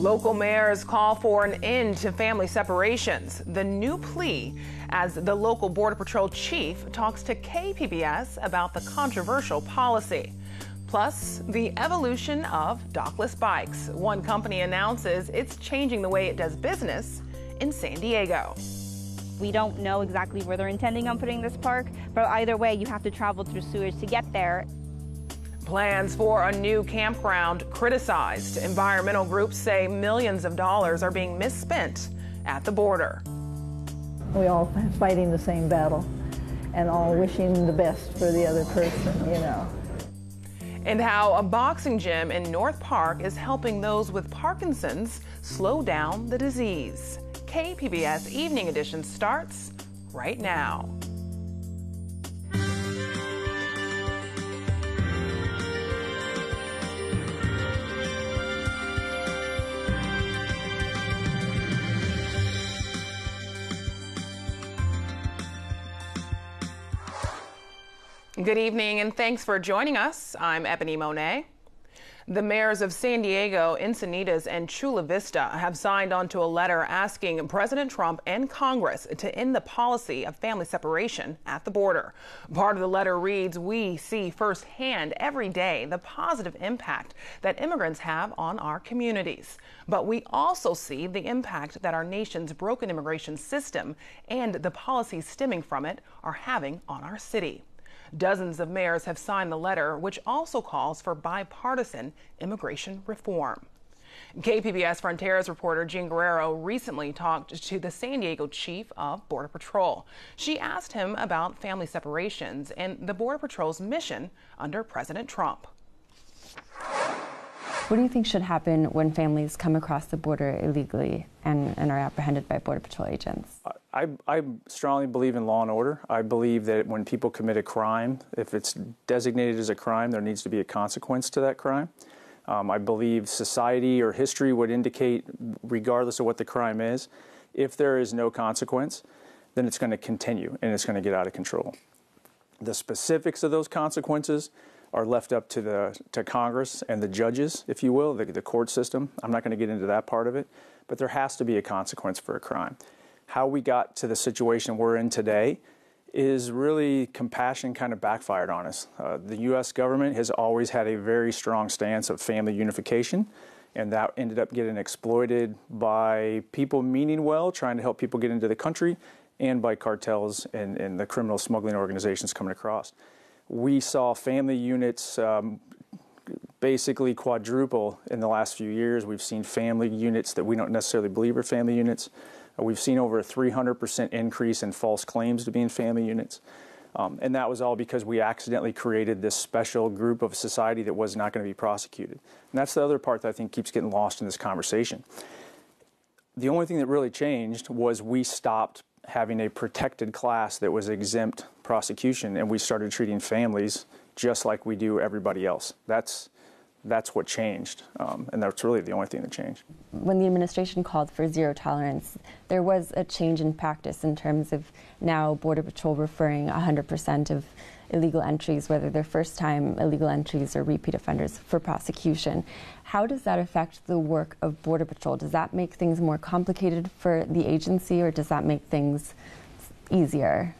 Local mayors call for an end to family separations. The new plea as the local Border Patrol chief talks to KPBS about the controversial policy. Plus, the evolution of dockless bikes. One company announces it's changing the way it does business in San Diego. We don't know exactly where they're intending on putting this park, but either way, you have to travel through sewage to get there. Plans for a new campground criticized. Environmental groups say millions of dollars are being misspent at the border. We all fighting the same battle and all wishing the best for the other person, you know. And how a boxing gym in North Park is helping those with Parkinson's slow down the disease. KPBS Evening Edition starts right now. Good evening and thanks for joining us. I'm Ebony Monet. The mayors of San Diego, Encinitas, and Chula Vista have signed onto a letter asking President Trump and Congress to end the policy of family separation at the border. Part of the letter reads, "We see firsthand every day the positive impact that immigrants have on our communities. But we also see the impact that our nation's broken immigration system and the policies stemming from it are having on our city." Dozens of mayors have signed the letter, which also calls for bipartisan immigration reform. KPBS Fronteras reporter Jean Guerrero recently talked to the San Diego chief of Border Patrol. She asked him about family separations and the Border Patrol's mission under President Trump. What do you think should happen when families come across the border illegally and are apprehended by Border Patrol agents? I strongly believe in law and order. I believe that when people commit a crime, if it's designated as a crime, there needs to be a consequence to that crime. I believe society or history would indicate, regardless of what the crime is, if there is no consequence, then it's going to continue and it's going to get out of control. The specifics of those consequences are left up to Congress and the judges, if you will, the court system. I'm not going to get into that part of it, but there has to be a consequence for a crime. How we got to the situation we're in today is really compassion kind of backfired on us. The U.S. government has always had a very strong stance of family unification, and that ended up getting exploited by people meaning well, trying to help people get into the country, and by cartels and the criminal smuggling organizations coming across. We saw family units basically quadruple in the last few years. We've seen family units that we don't necessarily believe are family units. We've seen over a 300% increase in false claims to being family units. And that was all because we accidentally created this special group of society that was not going to be prosecuted. And that's the other part that I think keeps getting lost in this conversation. The only thing that really changed was we stopped having a protected class that was exempt prosecution, and we started treating families just like we do everybody else. That's what changed, and that's really the only thing that changed. When the administration called for zero tolerance, there was a change in practice in terms of now Border Patrol referring 100% of illegal entries, whether they're first-time illegal entries or repeat offenders, for prosecution. How does that affect the work of Border Patrol? Does that make things more complicated for the agency, or does that make things easier?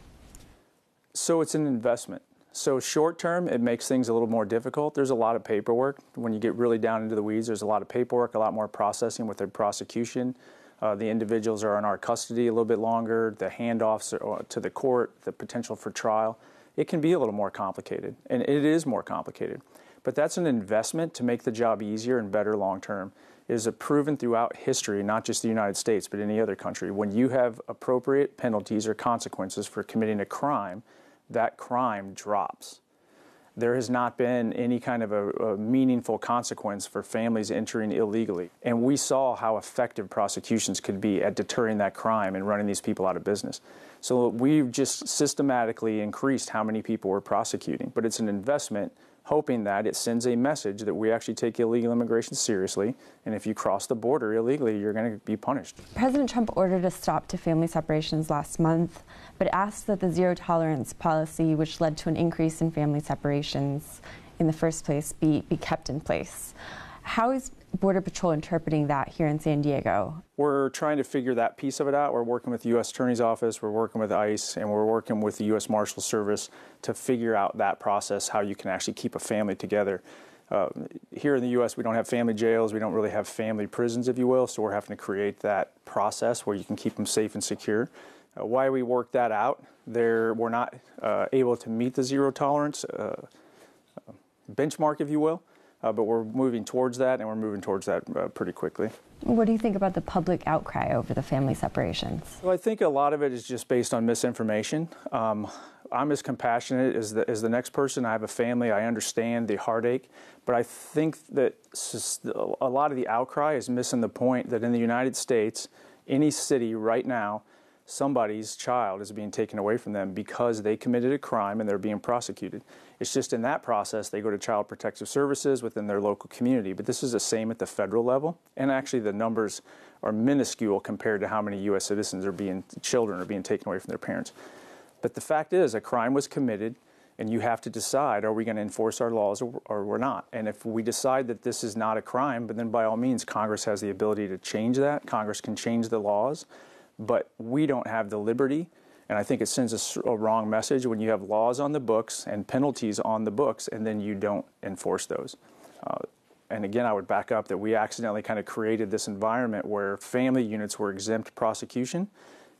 So it's an investment. So short term, it makes things a little more difficult. There's a lot of paperwork. When you get really down into the weeds, there's a lot of paperwork, a lot more processing with the prosecution. The individuals are in our custody a little bit longer. The handoffs to the court, the potential for trial, it can be a little more complicated, and it is more complicated. But that's an investment to make the job easier and better long term. It is proven throughout history, not just the United States, but any other country. When you have appropriate penalties or consequences for committing a crime, that crime drops. There has not been any kind of a meaningful consequence for families entering illegally. And we saw how effective prosecutions could be at deterring that crime and running these people out of business. So we've just systematically increased how many people we're prosecuting. But it's an investment, hoping that it sends a message that we actually take illegal immigration seriously, and if you cross the border illegally, you're going to be punished. President Trump ordered a stop to family separations last month, but asked that the zero-tolerance policy, which led to an increase in family separations in the first place, be kept in place. How is Border Patrol interpreting that here in San Diego? We're trying to figure that piece of it out. We're working with the U.S. Attorney's Office, we're working with ICE, and we're working with the U.S. Marshals Service to figure out that process, how you can actually keep a family together. Here in the U.S., we don't have family jails. We don't really have family prisons, if you will, so we're having to create that process where you can keep them safe and secure. Why we work that out, we're not able to meet the zero tolerance benchmark, if you will, but we're moving towards that, and we're moving towards that pretty quickly. What do you think about the public outcry over the family separations? Well, I think a lot of it is just based on misinformation. I'm as compassionate as the next person. I have a family. I understand the heartache. But I think that a lot of the outcry is missing the point that in the United States, any city right now, somebody's child is being taken away from them because they committed a crime and they're being prosecuted. It's just in that process they go to Child Protective Services within their local community. But this is the same at the federal level. And actually the numbers are minuscule compared to how many U.S. citizens children are being taken away from their parents. But the fact is, a crime was committed, and you have to decide, are we going to enforce our laws or we're not? And if we decide that this is not a crime, but then by all means, Congress has the ability to change that. Congress can change the laws, but we don't have the liberty. And I think it sends a wrong message when you have laws on the books and penalties on the books, and then you don't enforce those. And again, I would back up that we accidentally kind of created this environment where family units were exempt prosecution.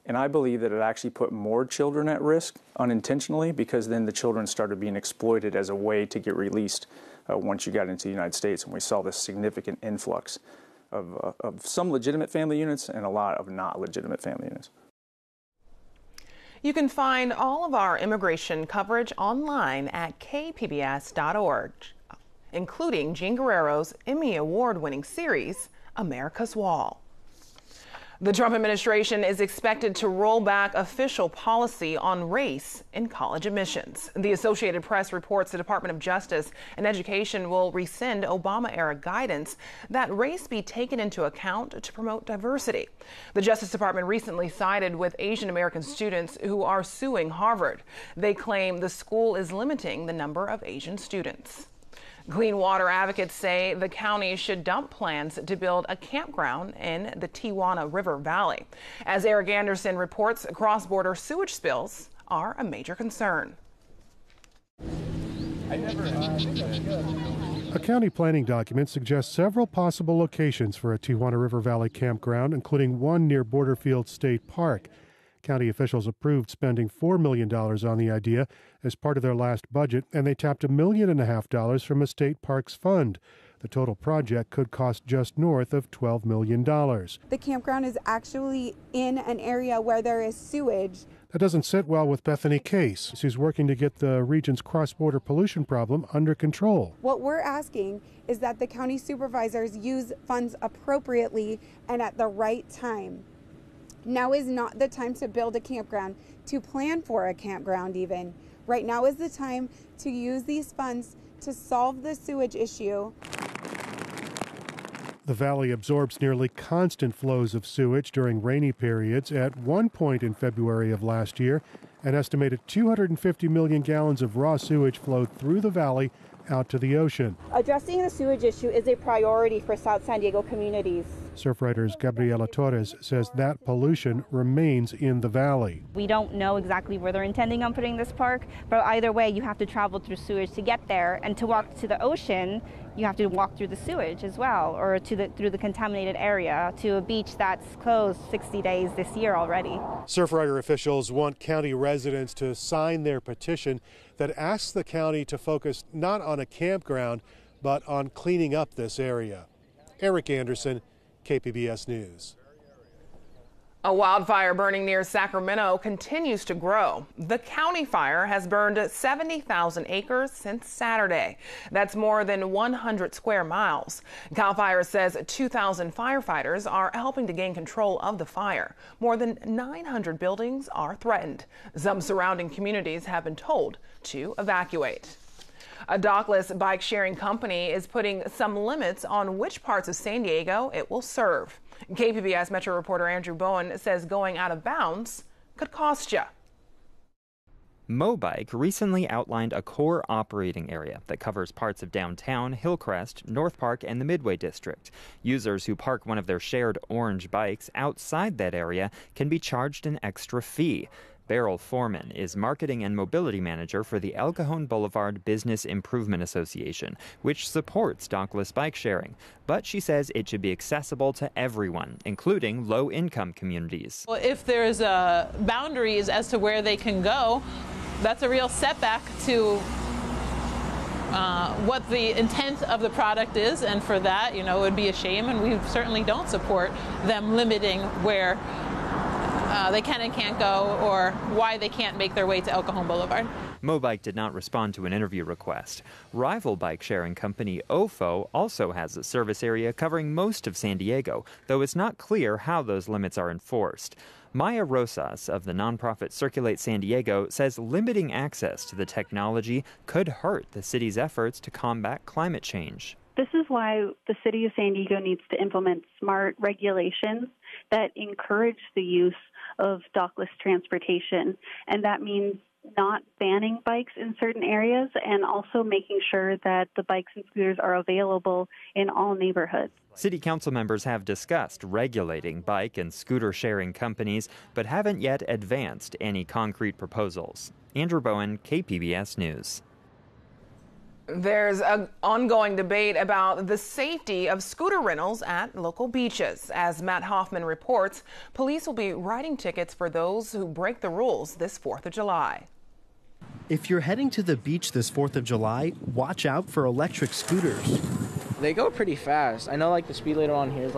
And I believe that it actually put more children at risk unintentionally, because then the children started being exploited as a way to get released once you got into the United States. And we saw this significant influx of some legitimate family units and a lot of not legitimate family units. You can find all of our immigration coverage online at kpbs.org, including Jean Guerrero's Emmy Award-winning series, America's Wall. The Trump administration is expected to roll back official policy on race in college admissions. The Associated Press reports the Department of Justice and Education will rescind Obama-era guidance that race be taken into account to promote diversity. The Justice Department recently sided with Asian American students who are suing Harvard. They claim the school is limiting the number of Asian students. Clean water advocates say the county should dump plans to build a campground in the Tijuana River Valley. As Eric Anderson reports, cross-border sewage spills are a major concern. A county planning document suggests several possible locations for a Tijuana River Valley campground, including one near Borderfield State Park. County officials approved spending $4 million on the idea as part of their last budget, and they tapped $1.5 million from a state parks fund. The total project could cost just north of $12 million. The campground is actually in an area where there is sewage. That doesn't sit well with Bethany Case. She's working to get the region's cross-border pollution problem under control. What we're asking is that the county supervisors use funds appropriately and at the right time. Now is not the time to build a campground, to plan for a campground even. Right now is the time to use these funds to solve the sewage issue. The valley absorbs nearly constant flows of sewage during rainy periods. At one point in February of last year, an estimated 250 million gallons of raw sewage flowed through the valley out to the ocean. Addressing the sewage issue is a priority for South San Diego communities. Surfriders Gabriela Torres says that pollution remains in the valley. We don't know exactly where they're intending on putting this park, but either way, you have to travel through sewage to get there, and to walk to the ocean, you have to walk through the sewage as well, or through the contaminated area to a beach that's closed 60 days this year already. Surfrider officials want county residents to sign their petition that asks the county to focus not on a campground, but on cleaning up this area. Eric Anderson, KPBS News. A wildfire burning near Sacramento continues to grow. The county fire has burned 70,000 acres since Saturday. That's more than 100 square miles. CAL FIRE says 2,000 firefighters are helping to gain control of the fire. More than 900 buildings are threatened. Some surrounding communities have been told to evacuate. A dockless bike-sharing company is putting some limits on which parts of San Diego it will serve. KPBS Metro reporter Andrew Bowen says going out of bounds could cost you. Mobike recently outlined a core operating area that covers parts of downtown, Hillcrest, North Park, and the Midway District. Users who park one of their shared orange bikes outside that area can be charged an extra fee. Beryl Foreman is Marketing and Mobility Manager for the El Cajon Boulevard Business Improvement Association, which supports dockless bike sharing. But she says it should be accessible to everyone, including low-income communities. Well, if there's boundaries as to where they can go, that's a real setback to what the intent of the product is, and for that, it would be a shame, and we certainly don't support them limiting where they can and can't go, or why they can't make their way to El Cajon Boulevard. Mobike did not respond to an interview request. Rival bike-sharing company OFO also has a service area covering most of San Diego, though it's not clear how those limits are enforced. Maya Rosas of the nonprofit Circulate San Diego says limiting access to the technology could hurt the city's efforts to combat climate change. This is why the city of San Diego needs to implement smart regulations that encourage the use of dockless transportation, and that means not banning bikes in certain areas and also making sure that the bikes and scooters are available in all neighborhoods. City council members have discussed regulating bike and scooter sharing companies, but haven't yet advanced any concrete proposals. Andrew Bowen, KPBS News. There's an ongoing debate about the safety of scooter rentals at local beaches. As Matt Hoffman reports, police will be writing tickets for those who break the rules this 4th of July. If you're heading to the beach this 4th of July, watch out for electric scooters. They go pretty fast. I know the speed limit on here is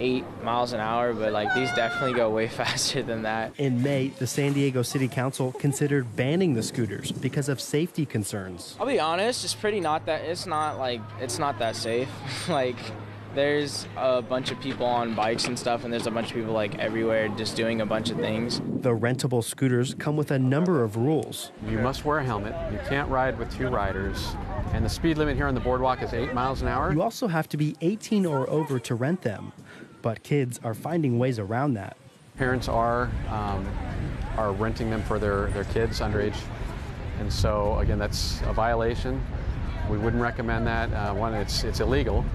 8 miles an hour, but these definitely go way faster than that. In May, the San Diego City Council considered banning the scooters because of safety concerns. I'll be honest, it's not that safe. There's a bunch of people on bikes and stuff, and there's a bunch of people everywhere just doing a bunch of things. The rentable scooters come with a number of rules. You must wear a helmet, you can't ride with 2 riders, and the speed limit here on the boardwalk is 8 miles an hour. You also have to be 18 or over to rent them, but kids are finding ways around that. Parents are renting them for their kids underage, and so again, that's a violation. We wouldn't recommend that. One, it's illegal.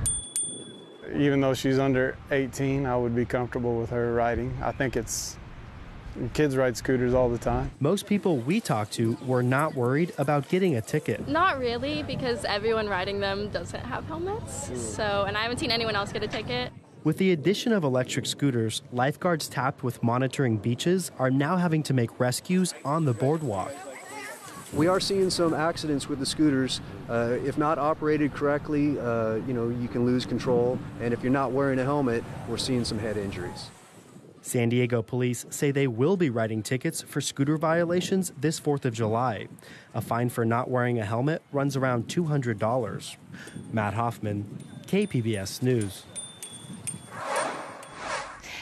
Even though she's under 18, I would be comfortable with her riding. I think kids ride scooters all the time. Most people we talked to were not worried about getting a ticket. Not really, because everyone riding them doesn't have helmets. And I haven't seen anyone else get a ticket. With the addition of electric scooters, lifeguards tapped with monitoring beaches are now having to make rescues on the boardwalk. We are seeing some accidents with the scooters. If not operated correctly, you can lose control. And if you're not wearing a helmet, we're seeing some head injuries. San Diego police say they will be writing tickets for scooter violations this 4th of July. A fine for not wearing a helmet runs around $200. Matt Hoffman, KPBS News.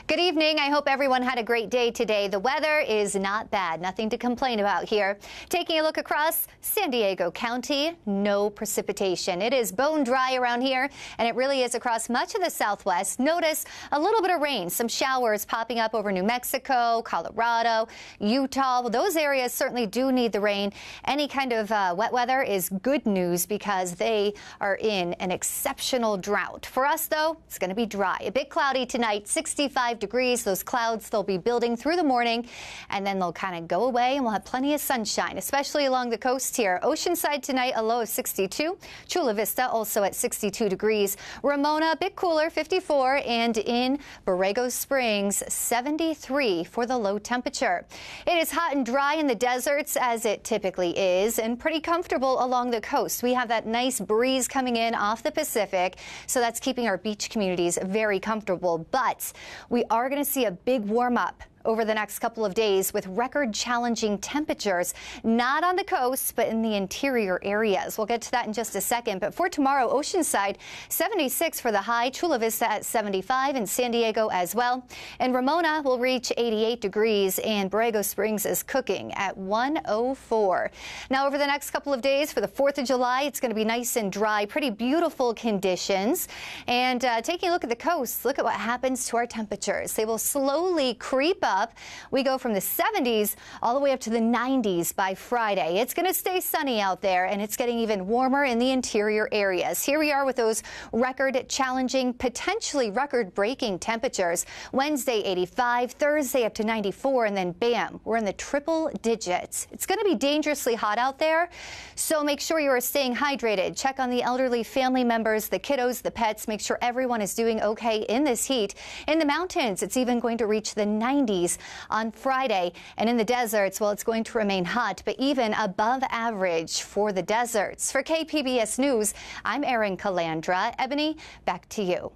Good evening. I hope everyone had a great day today. The weather is not bad. Nothing to complain about here. Taking a look across San Diego County, no precipitation. It is bone dry around here, and it really is across much of the southwest. Notice a little bit of rain, some showers popping up over New Mexico, Colorado, Utah. Well, those areas certainly do need the rain. Any kind of wet weather is good news because they are in an exceptional drought. For us, though, it's going to be dry. A bit cloudy tonight, 65 degrees. Those clouds, they'll be building through the morning, and then they'll kind of go away, and we'll have plenty of sunshine, especially along the coast here. Oceanside tonight, a low of 62. Chula Vista also at 62 degrees. Ramona, a bit cooler, 54. And in Borrego Springs, 73 for the low temperature. It is hot and dry in the deserts, as it typically is, and pretty comfortable along the coast. We have that nice breeze coming in off the Pacific, so that's keeping our beach communities very comfortable. But we are going to see a big warm up over the next couple of days with record-challenging temperatures, not on the coast, but in the interior areas. We'll get to that in just a second. But for tomorrow, Oceanside, 76 for the high, Chula Vista at 75, and San Diego as well. And Ramona will reach 88 degrees, and Borrego Springs is cooking at 104. Now, over the next couple of days for the 4th of July, it's going to be nice and dry, pretty beautiful conditions. And taking a look at the coast, look at what happens to our temperatures. They will slowly creep up up. We go from the 70s all the way up to the 90s by Friday. It's going to stay sunny out there, and it's getting even warmer in the interior areas. Here we are with those record-challenging, potentially record-breaking temperatures. Wednesday, 85, Thursday up to 94, and then bam, we're in the triple digits. It's going to be dangerously hot out there, so make sure you are staying hydrated. Check on the elderly, family members, the kiddos, the pets. Make sure everyone is doing okay in this heat. In the mountains, it's even going to reach the 90s on Friday. And in the deserts, well, it's going to remain hot, but even above average for the deserts. For KPBS News, I'm Erin Calandra. Ebony, back to you.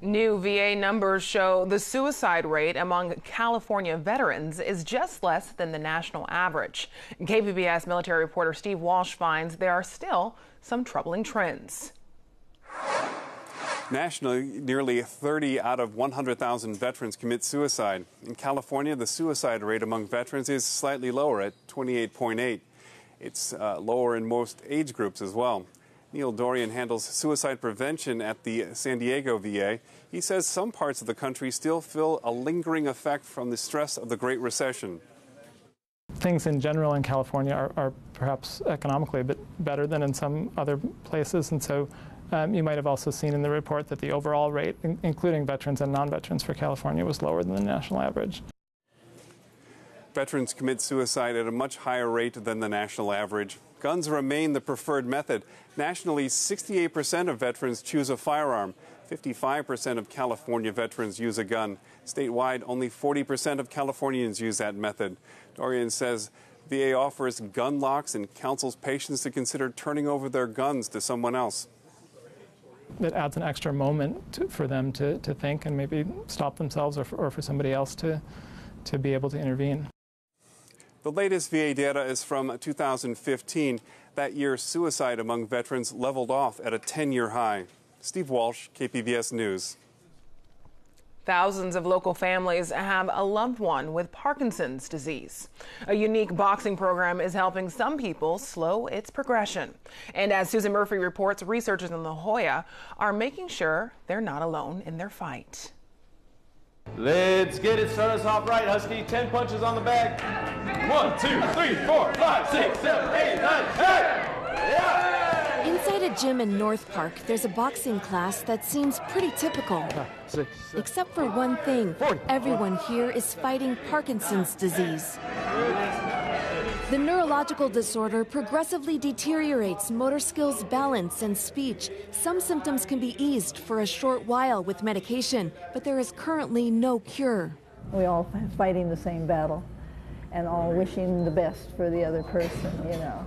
New VA numbers show the suicide rate among California veterans is just less than the national average. KPBS military reporter Steve Walsh finds there are still some troubling trends. Nationally, nearly 30 out of 100,000 veterans commit suicide. In California, the suicide rate among veterans is slightly lower at 28.8. It's lower in most age groups as well. Neil Dorian handles suicide prevention at the San Diego VA. He says some parts of the country still feel a lingering effect from the stress of the Great Recession. Things in general in California are perhaps economically a bit better than in some other places, and so you might have also seen in the report that the overall rate, including veterans and non-veterans for California, was lower than the national average. Veterans commit suicide at a much higher rate than the national average. Guns remain the preferred method. Nationally, 68% of veterans choose a firearm. 55% of California veterans use a gun. Statewide, only 40% of Californians use that method. Dorian says VA offers gun locks and counsels patients to consider turning over their guns to someone else. It adds an extra moment for them to think and maybe stop themselves or for somebody else to be able to intervene. The latest VA data is from 2015. That year, suicide among veterans leveled off at a 10-year high. Steve Walsh, KPBS News. Thousands of local families have a loved one with Parkinson's disease. A unique boxing program is helping some people slow its progression. And as Susan Murphy reports, researchers in La Jolla are making sure they're not alone in their fight. Let's get it. Start us off right, Husky. 10 punches on the bag. 1, 2, 3, 4, 5, 6, 7, 8, 9, 10. Yeah! Inside a gym in North Park, there's a boxing class that seems pretty typical. Except for one thing, everyone here is fighting Parkinson's disease. The neurological disorder progressively deteriorates motor skills, balance, and speech. Some symptoms can be eased for a short while with medication, but there is currently no cure. We all fighting the same battle and all wishing the best for the other person, you know.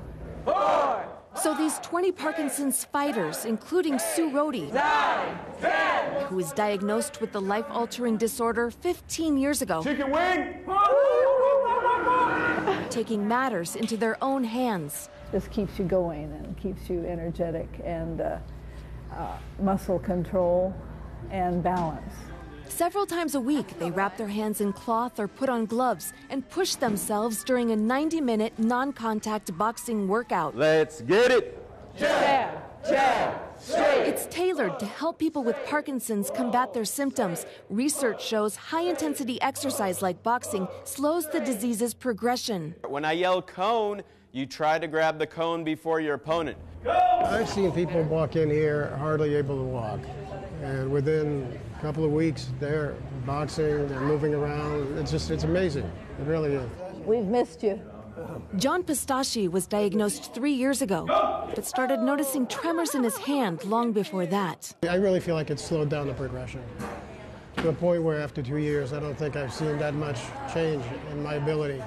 So these 20 Parkinson's fighters, including Sue Rohde, who was diagnosed with the life-altering disorder 15 years ago, Chicken wing! taking matters into their own hands. This keeps you going and keeps you energetic and muscle control and balance. Several times a week, they wrap their hands in cloth or put on gloves and push themselves during a 90-minute non-contact boxing workout. Let's get it! Jab, jab, straight! It's tailored to help people with Parkinson's combat their symptoms. Research shows high-intensity exercise like boxing slows the disease's progression. When I yell cone, you try to grab the cone before your opponent. I've seen people walk in here hardly able to walk. And within a couple of weeks, they're boxing, they're moving around. It's amazing. It really is. We've missed you. John Pistachi was diagnosed 3 years ago, but started noticing tremors in his hand long before that. I really feel like it's slowed down the progression to the point where after 2 years, I don't think I've seen that much change in my ability.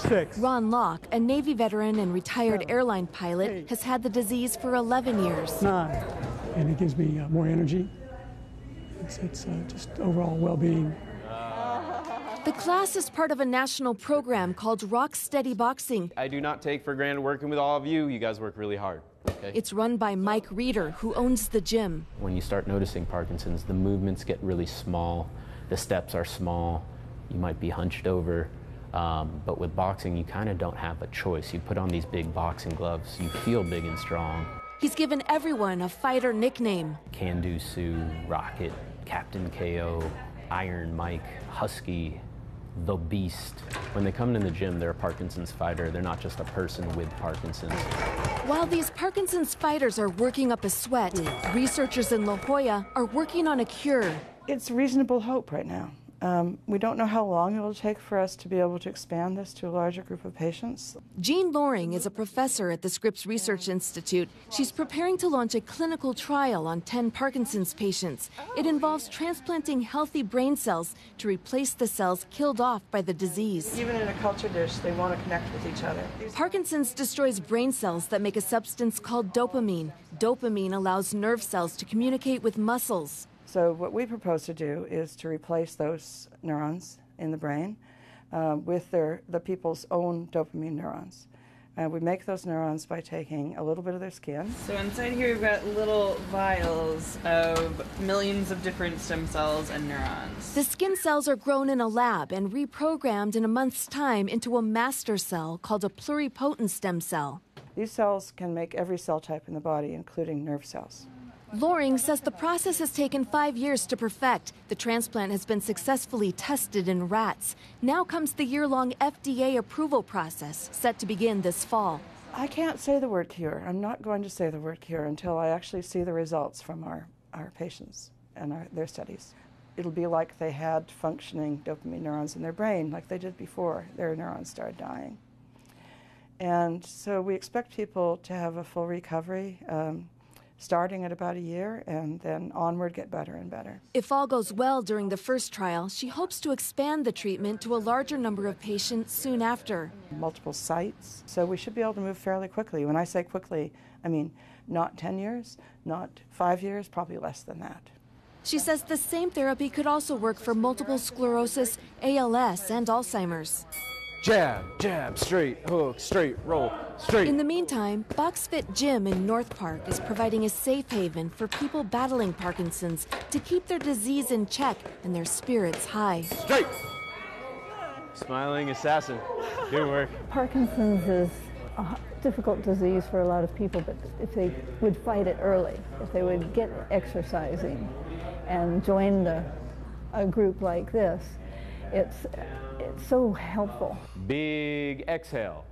6. Ron Locke, a Navy veteran and retired airline pilot, has had the disease for 11 years. 9. And it gives me more energy. It's just overall well-being. The class is part of a national program called Rock Steady Boxing. I do not take for granted working with all of you. You guys work really hard. Okay? It's run by Mike Reeder, who owns the gym. When you start noticing Parkinson's, the movements get really small. The steps are small. You might be hunched over. But with boxing, you kind of don't have a choice. You put on these big boxing gloves. You feel big and strong. He's given everyone a fighter nickname. Can-Do Sue, Rocket, Captain KO, Iron Mike, Husky. the beast. When they come in the gym, they're a Parkinson's fighter. They're not just a person with Parkinson's. While these Parkinson's fighters are working up a sweat, researchers in La Jolla are working on a cure. It's reasonable hope right now. We don't know how long it will take for us to be able to expand this to a larger group of patients. Jean Loring is a professor at the Scripps Research Institute. She's preparing to launch a clinical trial on 10 Parkinson's patients. It involves transplanting healthy brain cells to replace the cells killed off by the disease. Even in a culture dish, they want to connect with each other. Parkinson's destroys brain cells that make a substance called dopamine. Dopamine allows nerve cells to communicate with muscles. So what we propose to do is to replace those neurons in the brain with the people's own dopamine neurons. We make those neurons by taking a little bit of their skin. So inside here we've got little vials of millions of different stem cells and neurons. The skin cells are grown in a lab and reprogrammed in a month's time into a master cell called a pluripotent stem cell. These cells can make every cell type in the body, including nerve cells. Loring says the process has taken 5 years to perfect. The transplant has been successfully tested in rats. Now comes the year-long FDA approval process, set to begin this fall. I can't say the word cure. I'm not going to say the word cure until I actually see the results from our patients and their studies. It'll be like they had functioning dopamine neurons in their brain, like they did before their neurons started dying. And so we expect people to have a full recovery, starting at about a year, and then onward get better and better. If all goes well during the first trial, she hopes to expand the treatment to a larger number of patients soon after. Multiple sites, so we should be able to move fairly quickly. When I say quickly, I mean not 10 years, not 5 years, probably less than that. She says the same therapy could also work for multiple sclerosis, ALS, and Alzheimer's. Jab, jab, straight, hook, straight, roll, straight. In the meantime, BoxFit Gym in North Park is providing a safe haven for people battling Parkinson's to keep their disease in check and their spirits high. Straight! Smiling assassin. Good work. Parkinson's is a difficult disease for a lot of people, but if they would fight it early, if they would get exercising and join a group like this, it's so helpful. Big exhale.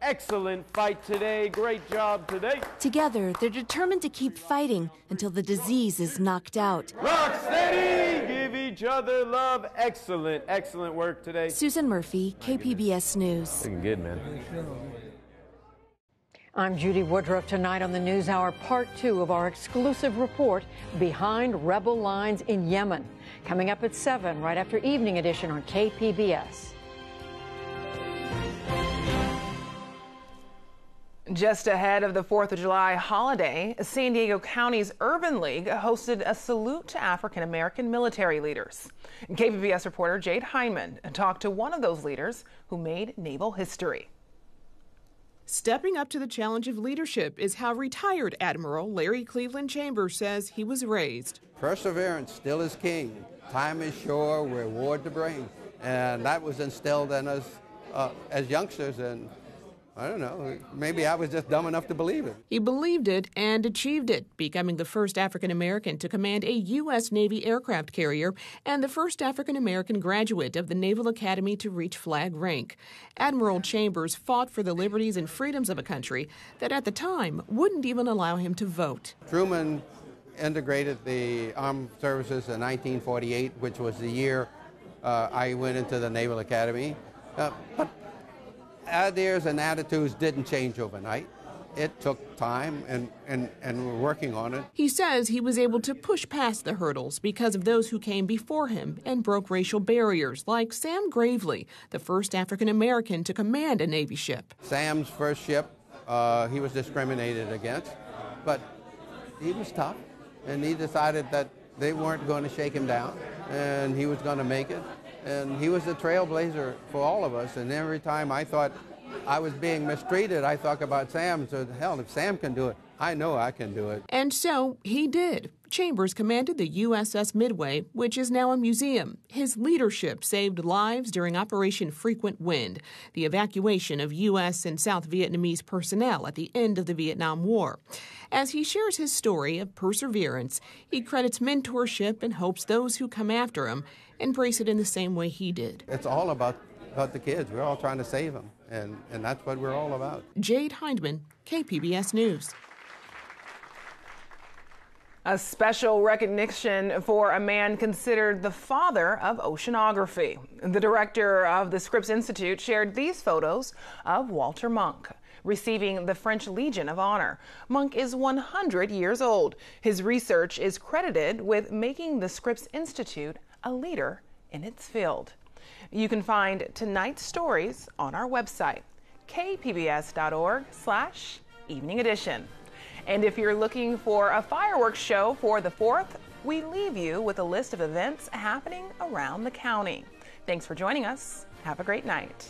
Excellent fight today. Great job today. Together, they're determined to keep fighting until the disease is knocked out. Rock steady! Give each other love. Excellent, excellent work today. Susan Murphy, KPBS News. Looking good, man. I'm Judy Woodruff. Tonight on the NewsHour, part 2 of our exclusive report, Behind Rebel Lines in Yemen. Coming up at 7, right after Evening Edition on KPBS. Just ahead of the 4th of July holiday, San Diego County's Urban League hosted a salute to African-American military leaders. KPBS reporter Jade Hyman talked to one of those leaders who made naval history. Stepping up to the challenge of leadership is how retired Admiral Larry Cleveland Chambers says he was raised. Perseverance still is king. Time is sure, reward the brain. And that was instilled in us as youngsters, and I don't know, maybe I was just dumb enough to believe it. He believed it and achieved it, becoming the first African-American to command a U.S. Navy aircraft carrier and the first African-American graduate of the Naval Academy to reach flag rank. Admiral Chambers fought for the liberties and freedoms of a country that at the time wouldn't even allow him to vote. Truman integrated the armed services in 1948, which was the year I went into the Naval Academy. But ideas and attitudes didn't change overnight. It took time, and we're working on it. He says he was able to push past the hurdles because of those who came before him and broke racial barriers, like Sam Gravely, the first African-American to command a Navy ship. Sam's first ship, he was discriminated against, but he was tough, and he decided that they weren't going to shake him down, and he was going to make it. And he was a trailblazer for all of us, and every time I thought I was being mistreated, I thought about Sam and said, hell, if Sam can do it, I know I can do it. And so he did. Chambers commanded the USS Midway, which is now a museum. His leadership saved lives during Operation Frequent Wind, the evacuation of U.S. and South Vietnamese personnel at the end of the Vietnam War. As he shares his story of perseverance, he credits mentorship and hopes those who come after him embrace it in the same way he did. It's all about the kids. We're all trying to save them, and that's what we're all about. Jade Hindman, KPBS News. A special recognition for a man considered the father of oceanography. The director of the Scripps Institute shared these photos of Walter Munk receiving the French Legion of Honor. Munk is 100 years old. His research is credited with making the Scripps Institute a leader in its field. You can find tonight's stories on our website, kpbs.org/evening edition. And if you're looking for a fireworks show for the 4th, we leave you with a list of events happening around the county. Thanks for joining us. Have a great night.